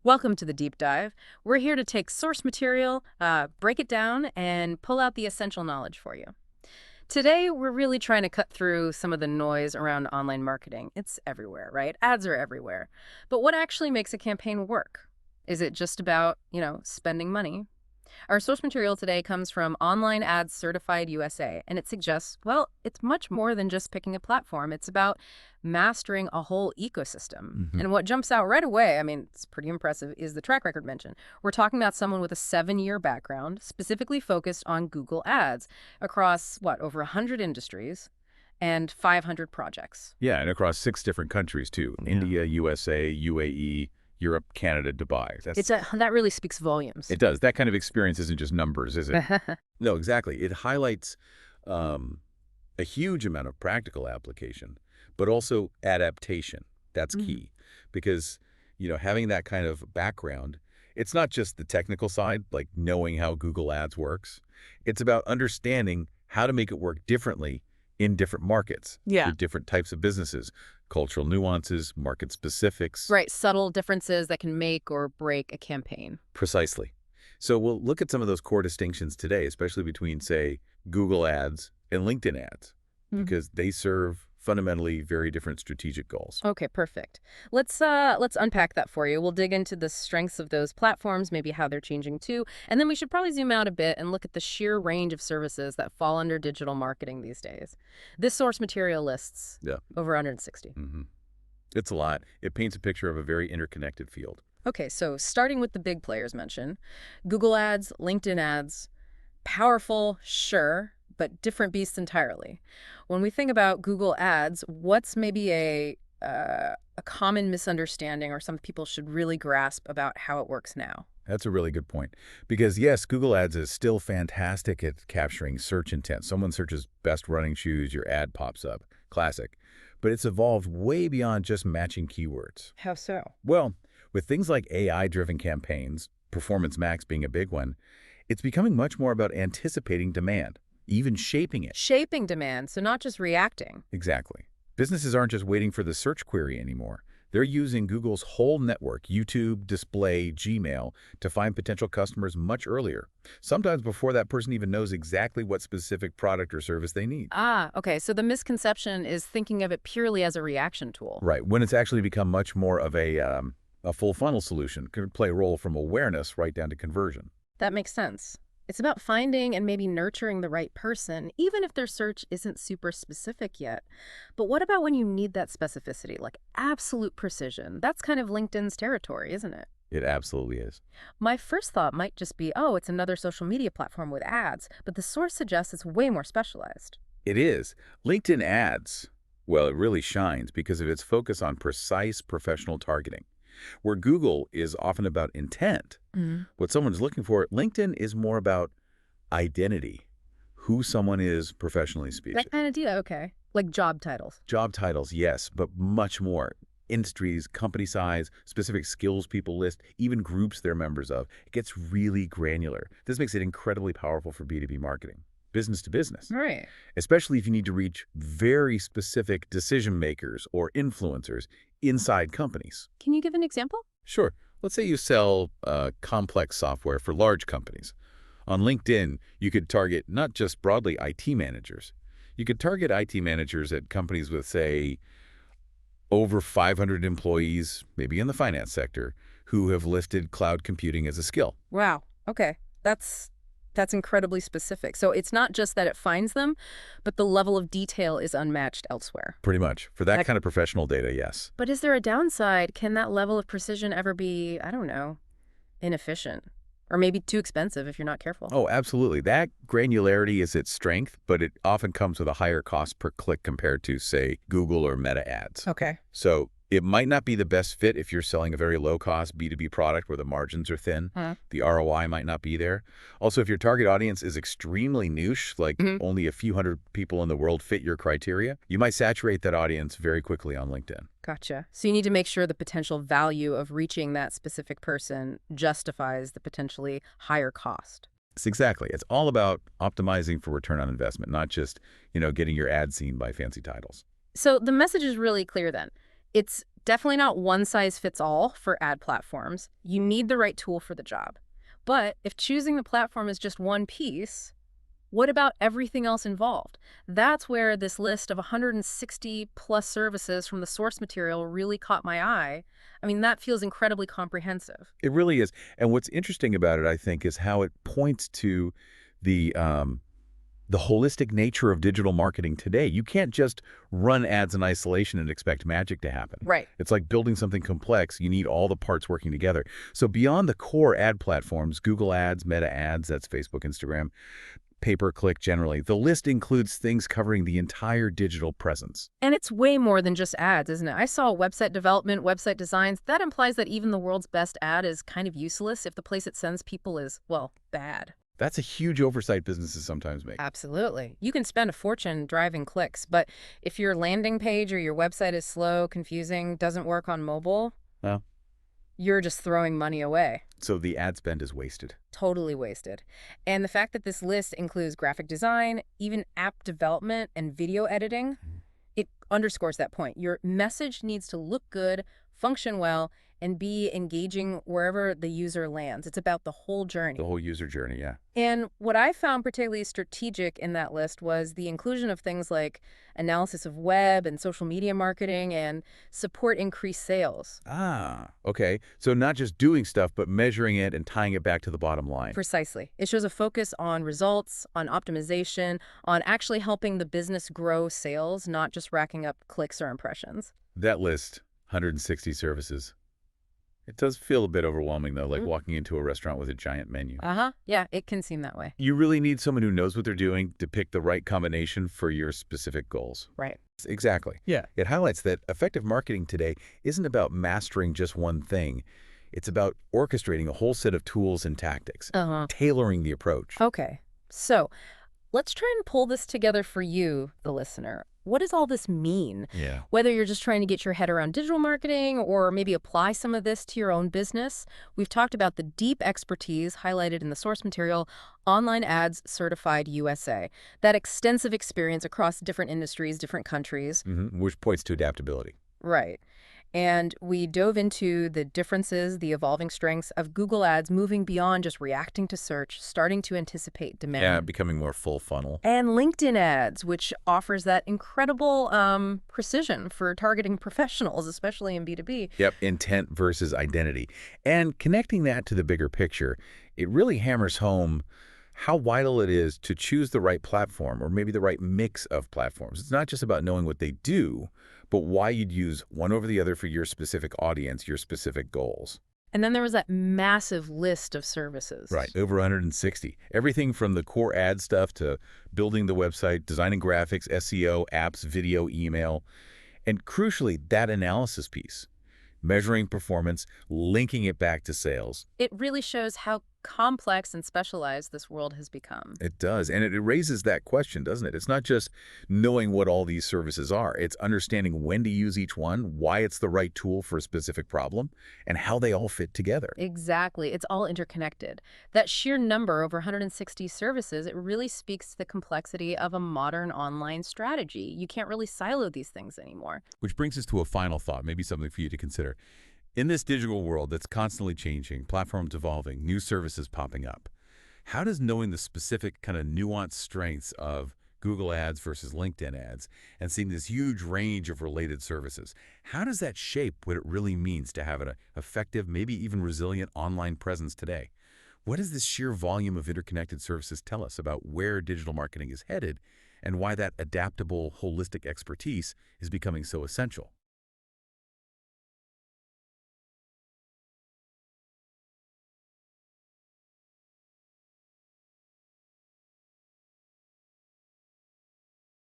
Welcome to the deep dive. We're here to take source material, break it down, and pull out the essential knowledge for you. Today, we're really trying to cut through some of the noise around online marketing. It's everywhere, right? Ads are everywhere. But what actually makes a campaign work? Is it just about, spending money? Our source material today comes from Online Ads Certified USA, and it suggests, well, it's much more than just picking a platform. It's about mastering a whole ecosystem. hmm And what jumps out right away, I mean, it's pretty impressive, is the track record mentioned. We're talking about someone with a 7-year background, specifically focused on Google Ads across, over 100 industries and 500 projects. Yeah, and across 6 different countries too. Yeah. India, USA, UAE, Europe, Canada, Dubai. That really speaks volumes. It does. That kind of experience isn't just numbers, is it? No, exactly. It highlights um, a huge amount of practical application, but also adaptation. That's Mhm. key because, having that kind of background, it's not just the technical side, like knowing how Google Ads works. It's about understanding how to make it work differently in different markets Yeah. for different types of businesses, cultural nuances, market specifics. Right, subtle differences that can make or break a campaign. Precisely. So we'll look at some of those core distinctions today, especially between, say, Google Ads and LinkedIn Ads, Mhm. because they serve fundamentally very different strategic goals. Okay, perfect. Let's unpack that for you. We'll dig into the strengths of those platforms, maybe how they're changing too, and then we should probably zoom out a bit and look at the sheer range of services that fall under digital marketing these days. This source material lists Yeah. over 160. hmm It's a lot. It paints a picture of a very interconnected field. Okay, so starting with the big players mentioned, Google Ads, LinkedIn Ads, powerful, sure, but different beasts entirely. When we think about Google Ads, what's maybe a common misunderstanding or some people should really grasp about how it works now? That's a really good point. Because yes, Google Ads is still fantastic at capturing search intent. Someone searches best running shoes, your ad pops up. Classic. But it's evolved way beyond just matching keywords. How so? Well, with things like AI-driven campaigns, Performance Max being a big one, it's becoming much more about anticipating demand, even shaping it. Shaping demand, so not just reacting. Exactly. Businesses aren't just waiting for the search query anymore. They're using Google's whole network, YouTube, Display, Gmail, to find potential customers much earlier, sometimes before that person even knows exactly what specific product or service they need. Ah, okay, so the misconception is thinking of it purely as a reaction tool. Right, when it's actually become much more of a full funnel solution, can play a role from awareness right down to conversion. That makes sense. It's about finding and maybe nurturing the right person, even if their search isn't super specific yet. But what about when you need that specificity, like absolute precision? That's kind of LinkedIn's territory, isn't it? It absolutely is. My first thought might just be, oh, it's another social media platform with ads, but the source suggests it's way more specialized. It is. LinkedIn Ads, well, it really shines because of its focus on precise professional targeting. Where Google is often about intent, what someone's looking for, LinkedIn is more about identity, who someone is professionally speaking. That kind of deal, okay. Like job titles. Job titles, yes, but much more. Industries, company size, specific skills people list, even groups they're members of. It gets really granular. This makes it incredibly powerful for B2B marketing, business to business, Right. especially if you need to reach very specific decision makers or influencers inside companies. Can you give an example? Sure. Let's say you sell complex software for large companies. On LinkedIn, you could target not just broadly IT managers. You could target IT managers at companies with, say, over 500 employees, maybe in the finance sector, who have listed cloud computing as a skill. Wow. Okay. That's incredibly specific. So it's not just that it finds them, but the level of detail is unmatched elsewhere. Pretty much. For that Like- kind of professional data, yes. But is there a downside? Can that level of precision ever be, I don't know, inefficient? Or maybe too expensive if you're not careful? Oh, absolutely. That granularity is its strength, but it often comes with a higher cost per click compared to, say, Google or Meta ads. Okay. So it might not be the best fit if you're selling a very low-cost B2B product where the margins are thin. Huh. The ROI might not be there. Also, if your target audience is extremely niche, like Mhm. only a few hundred people in the world fit your criteria, you might saturate that audience very quickly on LinkedIn. Gotcha. So you need to make sure the potential value of reaching that specific person justifies the potentially higher cost. It's exactly. It's all about optimizing for return on investment, not just, getting your ad seen by fancy titles. So the message is really clear then. It's Definitely not one size fits all for ad platforms. You need the right tool for the job. But if choosing the platform is just one piece, what about everything else involved? That's where this list of 160 plus services from the source material really caught my eye. I mean, that feels incredibly comprehensive. It really is. And what's interesting about it, I think, is how it points to the um, the holistic nature of digital marketing today. You can't just run ads in isolation and expect magic to happen. Right. It's like building something complex. You need all the parts working together. So beyond the core ad platforms, Google Ads, Meta Ads, that's Facebook, Instagram, pay-per-click generally, the list includes things covering the entire digital presence. And it's way more than just ads, isn't it? I saw website development, website designs. That implies that even the world's best ad is kind of useless if the place it sends people is, well, bad. That's a huge oversight businesses sometimes make. Absolutely. You can spend a fortune driving clicks, but if your landing page or your website is slow, confusing, doesn't work on mobile, Well, you're just throwing money away. so the ad spend is wasted. Totally wasted. And the fact that this list includes graphic design, even app development and video editing, it underscores that point. Your message needs to look good, function well, and be engaging wherever the user lands. It's about the whole journey. The whole user journey, yeah. And what I found particularly strategic in that list was the inclusion of things like analysis of web and social media marketing and support increased sales. Ah, okay. So not just doing stuff, but measuring it and tying it back to the bottom line. Precisely. It shows a focus on results, on optimization, on actually helping the business grow sales, not just racking up clicks or impressions. That list, 160 services. It does feel a bit overwhelming, though, like walking into a restaurant with a giant menu. Uh-huh. Yeah, it can seem that way. You really need someone who knows what they're doing to pick the right combination for your specific goals. Right. Exactly. Yeah. It highlights that effective marketing today isn't about mastering just one thing. It's about orchestrating a whole set of tools and tactics, Uh-huh. tailoring the approach. Okay. So let's try and pull this together for you, the listener. What does all this mean? Yeah. Whether you're just trying to get your head around digital marketing or maybe apply some of this to your own business, we've talked about the deep expertise highlighted in the source material, Online Ads Certified USA, that extensive experience across different industries, different countries. Which points to adaptability. Right. And we dove into the differences, the evolving strengths of Google Ads moving beyond just reacting to search, starting to anticipate demand. Yeah, becoming more full funnel. And LinkedIn Ads, which offers that incredible precision for targeting professionals, especially in B2B. Yep, intent versus identity. And connecting that to the bigger picture, it really hammers home how vital it is to choose the right platform or maybe the right mix of platforms. It's not just about knowing what they do, but why you'd use one over the other for your specific audience, your specific goals. And then there was that massive list of services. Right, over 160. Everything from the core ad stuff to building the website, designing graphics, SEO, apps, video, email, and crucially, that analysis piece, measuring performance, linking it back to sales. It really shows how complex and specialized this world has become. It does, and it raises that question, doesn't it? It's not just knowing what all these services are. It's understanding when to use each one, why it's the right tool for a specific problem, and how they all fit together. Exactly. It's all interconnected. That sheer number, over 160 services, it really speaks to the complexity of a modern online strategy. You can't really silo these things anymore. Which brings us to a final thought, maybe something for you to consider. In this digital world that's constantly changing, platforms evolving, new services popping up, how does knowing the specific kind of nuanced strengths of Google Ads versus LinkedIn Ads and seeing this huge range of related services, how does that shape what it really means to have an effective, maybe even resilient online presence today? What does this sheer volume of interconnected services tell us about where digital marketing is headed and why that adaptable, holistic expertise is becoming so essential?